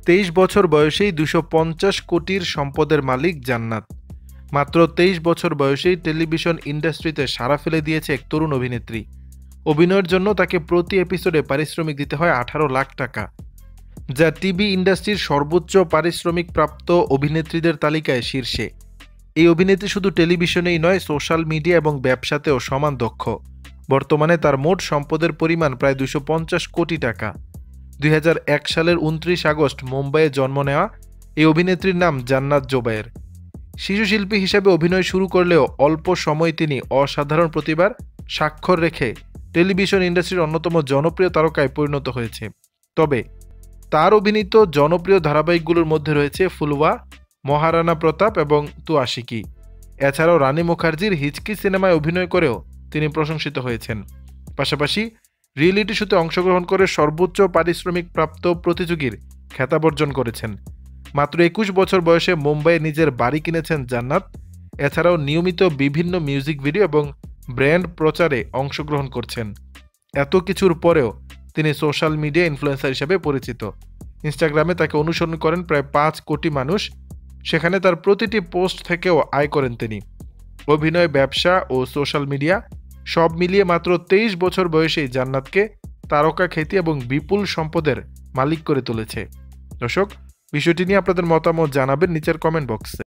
23 বছর বয়সেই 250 কোটির সম্পদের মালিক জান্নাত। মাত্র 23 বছর বয়সেই টেলিভিশন ইন্ডাস্ট্রিতে সাড়া ফেলে দিয়েছে এক তরুণ অভিনেত্রী। অভিনয়ের জন্য তাকে প্রতি এপিসোডে পারিশ্রমিক দিতে হয় 18 লাখ টাকা, যা টিভি ইন্ডাস্ট্রির সর্বোচ্চ পারিশ্রমিক প্রাপ্ত অভিনেত্রীদের তালিকায় শীর্ষে। এই অভিনেত্রী শুধু টেলিভিশনেই নয়, সোশ্যাল মিডিয়া এবং ব্যবসাতেও সমান দক্ষ। বর্তমানে তার মোট সম্পদের পরিমাণ প্রায় 250 কোটি টাকা। 2001 সালের 29 আগস্ট মুম্বাইয়ে জন্ম নেওয়া এই অভিনেত্রীর নাম জান্নাত জোবায়ের। শিশু শিল্পী হিসেবে অভিনয় শুরু করলেও অল্প সময় তিনি অসাধারণ প্রতিভার স্বাক্ষর রেখে টেলিভিশন ইন্ডাস্ট্রির অন্যতম জনপ্রিয় তারকায় পরিণত হয়েছে। তবে তার অভিনীত জনপ্রিয় ধারাবাহিকগুলোর মধ্যে রয়েছে ফুলওয়া, মহারানা প্রতাপ এবং তু আশিকি। এছাড়াও রানী মুখার্জির হিচকি সিনেমায় অভিনয় করেও তিনি প্রশংসিত হয়েছেন। পাশাপাশি রিয়েলিটি শোতে অংশগ্রহণ করে সর্বোচ্চ পারিশ্রমিক প্রাপ্ত প্রতিযোগীর খেতাব অর্জন করেছেন। মাত্র 21 বছর বয়সে মুম্বাইয়ে নিজের বাড়ি কিনেছেন জান্নাত। এছাড়াও নিয়মিত বিভিন্ন মিউজিক ভিডিও এবং ব্র্যান্ড প্রচারে অংশগ্রহণ করছেন। এত কিছুর পরেও তিনি সোশ্যাল মিডিয়া ইনফ্লুয়েন্সার হিসেবে পরিচিত। ইনস্টাগ্রামে তাকে অনুসরণ করেন প্রায় 5 কোটি মানুষ। সেখানে তার প্রতিটি পোস্ট থেকেও আয় করেন তিনি। অভিনয়, ব্যবসা ও সোশ্যাল মিডিয়া সব মিলিয়ে মাত্র 23 বছর বয়সেই জান্নাতকে তারকা খ্যাতি এবং বিপুল সম্পদের মালিক করে তুলেছে। দর্শক, বিষয়টি নিয়ে আপনাদের মতামত জানাবেন নিচের কমেন্ট বক্সে।